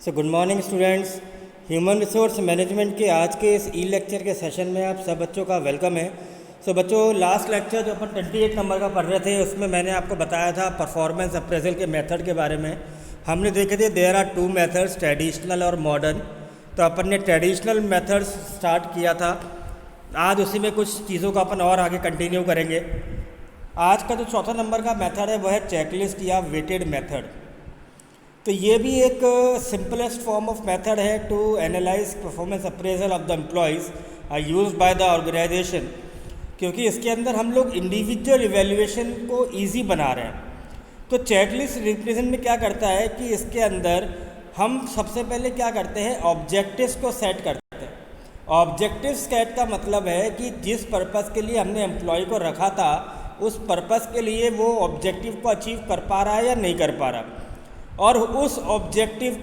So good morning students. Human resource management के आज के इस ई लेक्चर के सेशन में आप सब बच्चों का वेलकम है। सो बच्चों, लास्ट लेक्चर जो अपन 28 नंबर का पढ़ रहे थे उसमें मैंने आपको बताया था परफॉर्मेंस अप्रेजल के मेथड के बारे में। हमने देखे थे there are two methods, traditional और मॉडर्न। तो अपन ने ट्रेडिशनल मेथड्स स्टार्ट किया था। आज उसी में कुछ चीज़ों का अपन और आगे कंटिन्यू करेंगे। आज का जो चौथा नंबर का मेथड है वह है चेकलिस्ट या वेटेड मेथड। तो ये भी एक सिंपलेस्ट फॉर्म ऑफ मेथड है to analyse performance appraisal of the employees used by the organisation, क्योंकि इसके अंदर हम लोग इंडिविजुअल इवैल्यूएशन को इजी बना रहे हैं। तो चेकलिस्ट रिप्रेजेंट में क्या करता है कि इसके अंदर हम सबसे पहले क्या करते हैं, ऑब्जेक्टिव्स को सेट करते हैं। ऑब्जेक्टिव सेट का मतलब है कि जिस पर्पस के लिए हमने एम्प्लॉय को रखा था उस पर्पस के लिए वो ऑब्जेक्टिव को अचीव कर पा रहा है या नहीं कर पा रहा, और उस ऑब्जेक्टिव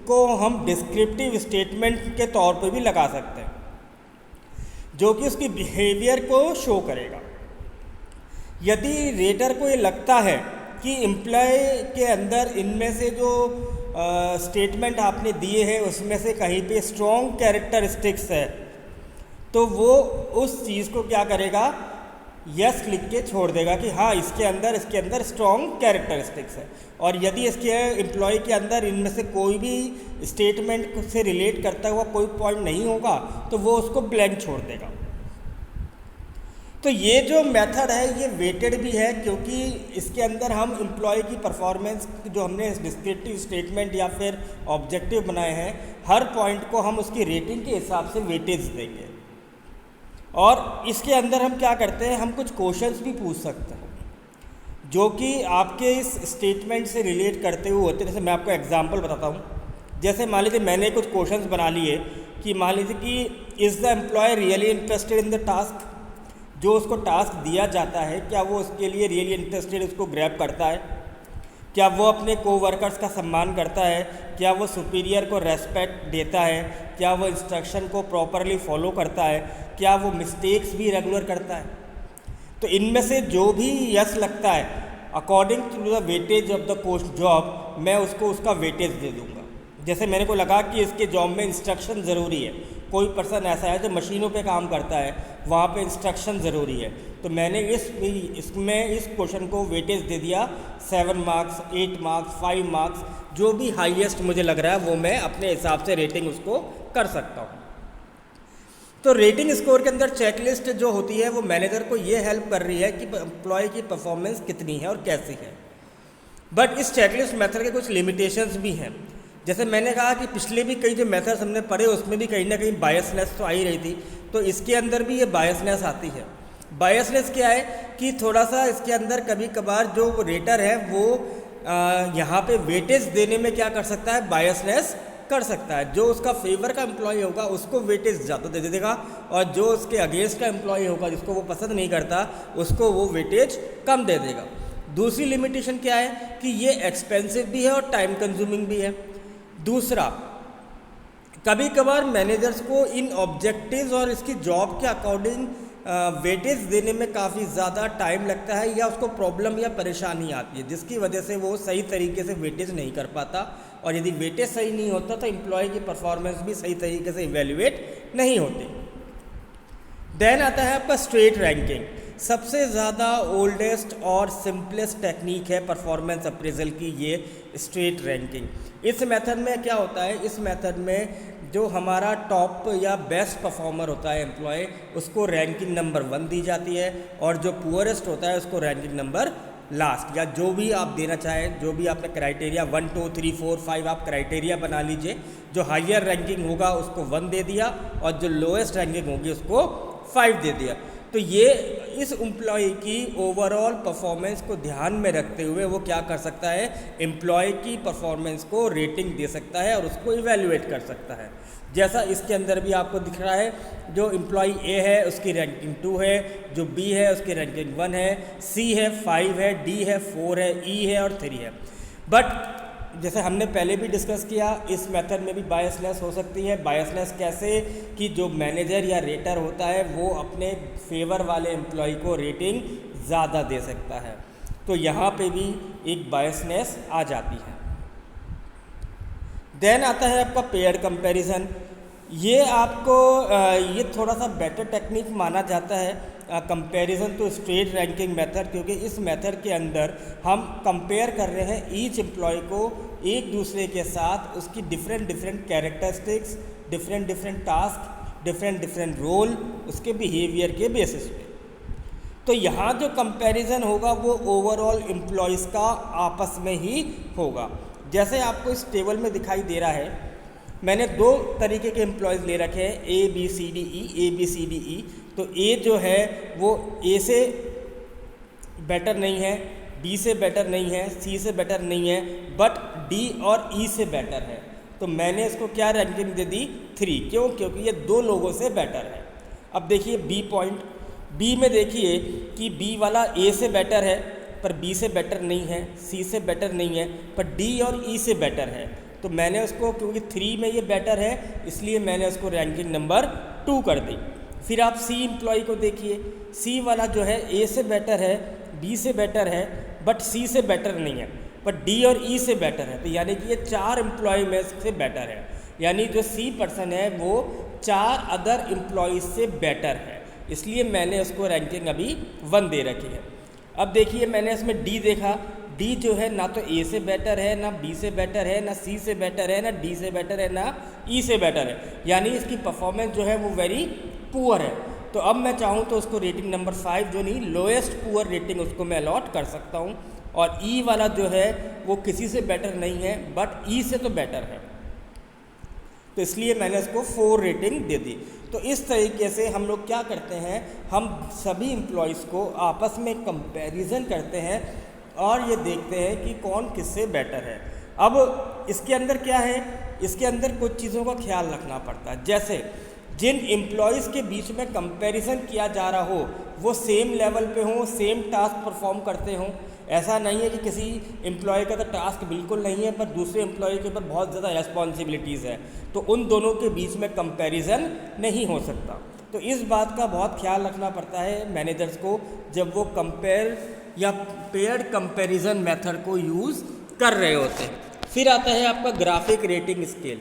को हम डिस्क्रिप्टिव स्टेटमेंट के तौर पे भी लगा सकते हैं जो कि उसकी बिहेवियर को शो करेगा। यदि रेटर को ये लगता है कि एम्प्लॉय के अंदर इनमें से जो स्टेटमेंट आपने दिए हैं उसमें से कहीं पे स्ट्रॉन्ग कैरेक्टरिस्टिक्स है, तो वो उस चीज़ को क्या करेगा, यस लिख के छोड़ देगा कि हाँ इसके अंदर स्ट्रॉन्ग कैरेक्टरिस्टिक्स है। और यदि इसके एम्प्लॉय के अंदर इनमें से कोई भी स्टेटमेंट से रिलेट करता हुआ कोई पॉइंट नहीं होगा तो वो उसको ब्लैंक छोड़ देगा। तो ये जो मेथड है ये वेटेड भी है, क्योंकि इसके अंदर हम एम्प्लॉय की परफॉर्मेंस जो हमने डिस्क्रिप्टिव स्टेटमेंट या फिर ऑब्जेक्टिव बनाए हैं, हर पॉइंट को हम उसकी रेटिंग के हिसाब से वेटेज देंगे। और इसके अंदर हम क्या करते हैं, हम कुछ क्वेश्चंस भी पूछ सकते हैं जो कि आपके इस स्टेटमेंट से रिलेट करते हुए होते हैं। जैसे मैं आपको एग्जांपल बताता हूँ। जैसे मान लीजिए मैंने कुछ क्वेश्चंस बना लिए कि मान लीजिए कि is the employee really interested in the task. जो उसको टास्क दिया जाता है क्या वो उसके लिए रियली इंटरेस्टेड, उसको ग्रैब करता है, क्या वो अपने कोवर्कर्स का सम्मान करता है, क्या वो सुपीरियर को रेस्पेक्ट देता है, क्या वो इंस्ट्रक्शन को प्रॉपरली फॉलो करता है, क्या वो मिस्टेक्स भी रेगुलर करता है। तो इनमें से जो भी यस लगता है according to the weightage of the post job मैं उसको उसका वेटेज दे दूंगा। जैसे मेरे को लगा कि इसके जॉब में इंस्ट्रक्शन ज़रूरी है, कोई पर्सन ऐसा है जो मशीनों पे काम करता है, वहाँ पे इंस्ट्रक्शन ज़रूरी है, तो मैंने इसमें इस क्वेश्चन को वेटेज दे दिया 7 मार्क्स, 8 मार्क्स, 5 मार्क्स, जो भी हाईएस्ट मुझे लग रहा है वो मैं अपने हिसाब से रेटिंग उसको कर सकता हूँ। तो रेटिंग स्कोर के अंदर चेकलिस्ट जो होती है वो मैनेजर को ये हेल्प कर रही है कि एम्प्लॉय की परफॉर्मेंस कितनी है और कैसी है। बट इस चेकलिस्ट मेथड के कुछ लिमिटेशंस भी हैं। जैसे मैंने कहा कि पिछले भी कई जो मेथड्स हमने पढ़े उसमें भी कहीं ना कहीं बायसनेस तो आ ही रही थी, तो इसके अंदर भी ये बायसनेस आती है। बायसनेस क्या है कि थोड़ा सा इसके अंदर कभी कभार जो रेटर है वो यहाँ पे वेटेज देने में क्या कर सकता है, बायसनेस कर सकता है। जो उसका फेवर का एम्प्लॉय होगा उसको वेटेज ज़्यादा दे देगा, और जो उसके अगेंस्ट का एम्प्लॉय होगा जिसको वो पसंद नहीं करता उसको वो वेटेज कम दे देगा। दूसरी लिमिटेशन क्या है कि ये एक्सपेंसिव भी है और टाइम कंज्यूमिंग भी है। दूसरा, कभी कभार मैनेजर्स को इन ऑब्जेक्टिव्स और इसकी जॉब के अकॉर्डिंग वेटेज देने में काफ़ी ज़्यादा टाइम लगता है, या उसको प्रॉब्लम या परेशानी आती है जिसकी वजह से वो सही तरीके से वेटेज नहीं कर पाता, और यदि वेटेज सही नहीं होता तो एम्प्लॉय की परफॉर्मेंस भी सही तरीके से इवेल्युएट नहीं होती। देन आता है आपका स्ट्रेट रैंकिंग। सबसे ज़्यादा ओल्डेस्ट और सिंपलेस्ट टेक्निक है परफॉर्मेंस अप्रेजल की ये स्ट्रेट रैंकिंग। इस मेथड में क्या होता है, इस मेथड में जो हमारा टॉप या बेस्ट परफॉर्मर होता है एम्प्लॉय, उसको रैंकिंग नंबर 1 दी जाती है, और जो पुअरेस्ट होता है उसको रैंकिंग नंबर लास्ट, या जो भी आप देना चाहें, जो भी आपने क्राइटेरिया 1 2 3 4 5 आप क्राइटेरिया बना लीजिए। जो हायर रैंकिंग होगा उसको 1 दे दिया, और जो लोएस्ट रैंकिंग होगी उसको 5 दे दिया। तो ये इस एम्प्लॉय की ओवरऑल परफॉर्मेंस को ध्यान में रखते हुए वो क्या कर सकता है, एम्प्लॉय की परफॉर्मेंस को रेटिंग दे सकता है और उसको इवैल्यूएट कर सकता है। जैसा इसके अंदर भी आपको दिख रहा है, जो एम्प्लॉय ए है उसकी रैंकिंग 2 है, जो बी है उसकी रैंकिंग 1 है, सी है 5 है, डी है 4 है, ई है और 3 है। बट जैसे हमने पहले भी डिस्कस किया, इस मेथड में भी बायसनेस हो सकती है। बायसनेस कैसे कि जो मैनेजर या रेटर होता है वो अपने फेवर वाले एम्प्लॉय को रेटिंग ज़्यादा दे सकता है, तो यहाँ पे भी एक बायसनेस आ जाती है। देन आता है आपका पेयर कंपैरिजन। ये आपको ये थोड़ा सा बेटर टेक्निक माना जाता है comparison to straight ranking method, क्योंकि इस मेथड के अंदर हम कंपेयर कर रहे हैं ईच एम्प्लॉय को एक दूसरे के साथ, उसकी different different characteristics, different different task, different different role, उसके बिहेवियर के बेसिस पे। तो यहाँ जो कंपैरिजन होगा वो ओवरऑल एम्प्लॉयज़ का आपस में ही होगा। जैसे आपको इस टेबल में दिखाई दे रहा है, मैंने दो तरीके के एम्प्लॉयज़ ले रखे हैं, A B C D E, A B C D E. तो ए जो है वो ए से बेटर नहीं है, बी से बेटर नहीं है, सी से बेटर नहीं है, बट डी और ई से बेटर है। तो मैंने इसको क्या रैंकिंग दे दी? 3। क्यों? क्योंकि ये दो लोगों से बेटर है। अब देखिए बी पॉइंट, बी में देखिए कि बी वाला ए से बेटर है पर बी से बेटर नहीं है, सी से बेटर नहीं है, पर डी और ई से बेटर है। तो मैंने उसको, क्योंकि 3 में ये बेटर है, इसलिए मैंने उसको रैंकिंग नंबर 2 कर दी। फिर आप सी एम्प्लॉय को देखिए, सी वाला जो है ए से बेटर है, बी से बेटर है, बट सी से बेटर नहीं है, पर डी और ई से बेटर है। तो यानी कि ये 4 एम्प्लॉय में से बेटर है, यानी जो सी पर्सन है वो 4 अदर एम्प्लॉयज़ से बेटर है, इसलिए मैंने उसको रैंकिंग अभी 1 दे रखी है। अब देखिए मैंने इसमें डी देखा, डी जो है ना तो ए से बेटर है, ना बी से बेटर है, ना सी से बेटर है, ना डी से बेटर है, ना ई से बेटर है, यानी इसकी परफॉर्मेंस जो है वो वेरी पुअर है। तो अब मैं चाहूँ तो उसको रेटिंग नंबर 5 जो नहीं, लोएस्ट पुअर रेटिंग उसको मैं अलॉट कर सकता हूँ। और ई वाला जो है वो किसी से बेटर नहीं है, बट ई से तो बेटर है, तो इसलिए मैंने इसको 4 रेटिंग दे दी। तो इस तरीके से हम लोग क्या करते हैं, हम सभी एम्प्लॉयज़ को आपस में कंपैरिजन करते हैं और ये देखते हैं कि कौन किससे बेटर है। अब इसके अंदर क्या है, इसके अंदर कुछ चीज़ों का ख्याल रखना पड़ता है। जैसे जिन एम्प्लॉयज़ के बीच में कंपैरिजन किया जा रहा हो वो सेम लेवल पे हों, सेम टास्क परफॉर्म करते हों। ऐसा नहीं है कि किसी एम्प्लॉय का तो टास्क बिल्कुल नहीं है पर दूसरे एम्प्लॉय के ऊपर बहुत ज़्यादा रेस्पॉन्सिबिलिटीज़ है, तो उन दोनों के बीच में कंपैरिजन नहीं हो सकता। तो इस बात का बहुत ख्याल रखना पड़ता है मैनेजर्स को जब वो कंपेयर या पेयर्ड कंपैरिजन मेथड को यूज़ कर रहे होते हैं। फिर आता है आपका ग्राफिक रेटिंग स्केल।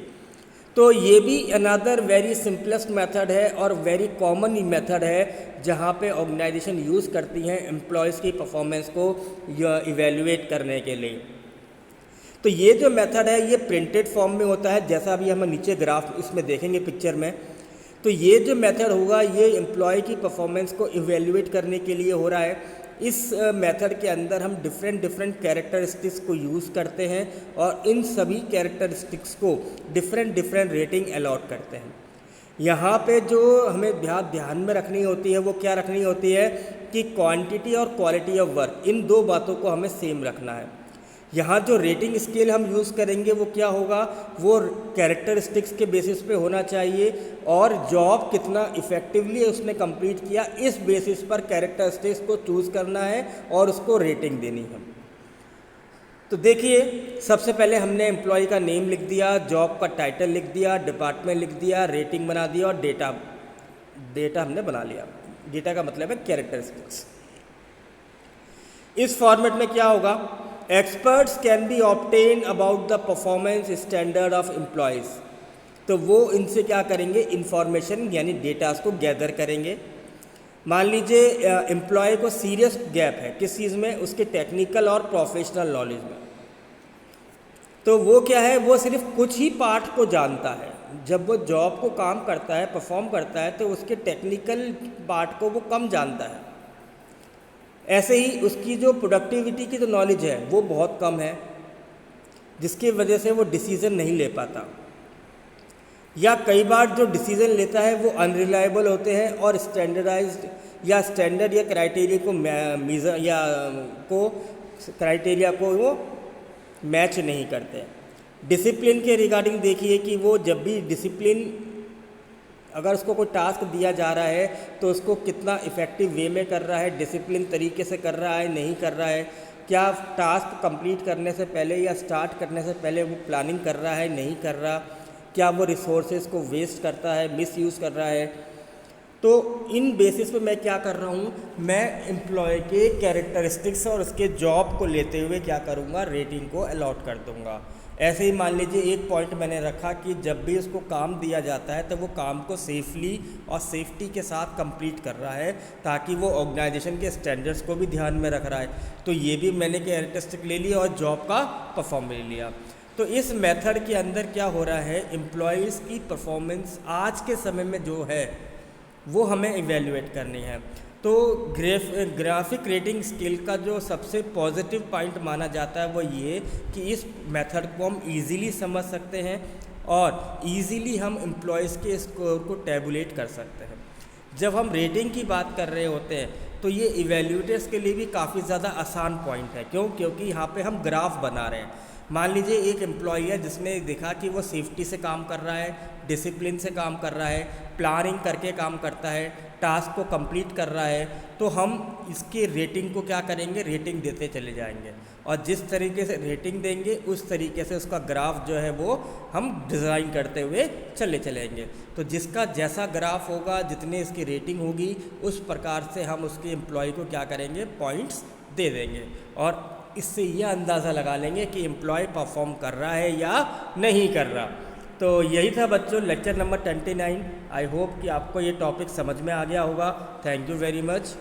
तो ये भी अनदर वेरी सिंपलेस्ट मेथड है और वेरी कॉमन मेथड है जहाँ पे ऑर्गेनाइजेशन यूज़ करती हैं एम्प्लॉयज़ की परफॉर्मेंस को इवेल्युएट करने के लिए। तो ये जो मेथड है ये प्रिंटेड फॉर्म में होता है, जैसा अभी हम नीचे ग्राफ इसमें देखेंगे पिक्चर में। तो ये जो मेथड होगा ये एम्प्लॉय की परफॉर्मेंस को इवेल्युएट करने के लिए हो रहा है। इस मेथड के अंदर हम डिफरेंट कैरेक्टरिस्टिक्स को यूज़ करते हैं और इन सभी कैरेक्टरिस्टिक्स को डिफरेंट रेटिंग अलॉट करते हैं। यहाँ पे जो हमें ध्यान में रखनी होती है वो क्या रखनी होती है कि क्वांटिटी और क्वालिटी ऑफ वर्क, इन दो बातों को हमें सेम रखना है। यहाँ जो रेटिंग स्केल हम यूज़ करेंगे वो क्या होगा, वो कैरेक्टरिस्टिक्स के बेसिस पे होना चाहिए और जॉब कितना इफ़ेक्टिवली उसने कंप्लीट किया इस बेसिस पर कैरेक्टरिस्टिक्स को चूज़ करना है और उसको रेटिंग देनी है। तो देखिए सबसे पहले हमने एम्प्लॉय का नेम लिख दिया, जॉब का टाइटल लिख दिया, डिपार्टमेंट लिख दिया, रेटिंग बना दिया और डेटा हमने बना लिया। डेटा का मतलब है कैरेक्टरिस्टिक्स। इस फॉर्मेट में क्या होगा, experts can be obtain about the performance standard of employees. तो वो इनसे क्या करेंगे, इंफॉर्मेशन यानी डेटास को गैदर करेंगे। मान लीजिए एम्प्लॉय को सीरियस गैप है किस चीज़ में, उसके टेक्निकल और प्रोफेशनल नॉलेज में। तो वो क्या है, वो सिर्फ कुछ ही पार्ट को जानता है। जब वो जॉब को काम करता है, परफॉर्म करता है, तो उसके टेक्निकल पार्ट को वो कम जानता है। ऐसे ही उसकी जो प्रोडक्टिविटी की जो नॉलेज है वो बहुत कम है, जिसकी वजह से वो डिसीज़न नहीं ले पाता, या कई बार जो डिसीज़न लेता है वो अनरिलायबल होते हैं और स्टैंडर्डाइज्ड या स्टैंडर्ड या क्राइटेरिया को वो मैच नहीं करते। डिसिप्लिन के रिगार्डिंग देखिए कि वो जब भी डिसिप्लिन, अगर उसको कोई टास्क दिया जा रहा है तो उसको कितना इफ़ेक्टिव वे में कर रहा है, डिसिप्लिन तरीके से कर रहा है, नहीं कर रहा है, क्या टास्क कंप्लीट करने से पहले या स्टार्ट करने से पहले वो प्लानिंग कर रहा है, नहीं कर रहा, क्या वो रिसोर्सेज को वेस्ट करता है, मिसयूज़ कर रहा है। तो इन बेसिस पे मैं क्या कर रहा हूँ, मैं एम्प्लॉय के कैरेक्टरिस्टिक्स और उसके जॉब को लेते हुए क्या करूँगा, रेटिंग को अलॉट कर दूँगा। ऐसे ही मान लीजिए एक पॉइंट मैंने रखा कि जब भी उसको काम दिया जाता है तो वो काम को सेफली और सेफ्टी के साथ कंप्लीट कर रहा है, ताकि वो ऑर्गेनाइजेशन के स्टैंडर्ड्स को भी ध्यान में रख रहा है। तो ये भी मैंने कैरेक्टरिस्टिक ले लिया और जॉब का परफॉर्म ले लिया। तो इस मेथड के अंदर क्या हो रहा है, एम्प्लॉयज़ की परफॉर्मेंस आज के समय में जो है वो हमें इवेल्युएट करनी है। तो ग्राफिक रेटिंग स्किल का जो सबसे पॉजिटिव पॉइंट माना जाता है वो ये कि इस मेथड को हम इजीली समझ सकते हैं और इजीली हम एम्प्लॉयज़ के स्कोर को टैबुलेट कर सकते हैं। जब हम रेटिंग की बात कर रहे होते हैं तो ये इवेल्यूएटर्स के लिए भी काफ़ी ज़्यादा आसान पॉइंट है। क्योंकि यहाँ पे हम ग्राफ बना रहे हैं। मान लीजिए एक एम्प्लॉई है जिसने देखा कि वो सेफ्टी से काम कर रहा है, डिसिप्लिन से काम कर रहा है, प्लानिंग करके काम करता है, टास्क को कंप्लीट कर रहा है, तो हम इसकी रेटिंग को क्या करेंगे, रेटिंग देते चले जाएंगे और जिस तरीके से रेटिंग देंगे उस तरीके से उसका ग्राफ जो है वो हम डिज़ाइन करते हुए चलेंगे। तो जिसका जैसा ग्राफ होगा, जितनी इसकी रेटिंग होगी, उस प्रकार से हम उसके एम्प्लॉय को क्या करेंगे, पॉइंट्स दे देंगे और इससे यह अंदाज़ा लगा लेंगे कि एम्प्लॉय परफॉर्म कर रहा है या नहीं कर रहा। तो यही था बच्चों लेक्चर नंबर 29। आई होप कि आपको ये टॉपिक समझ में आ गया होगा। Thank you very much.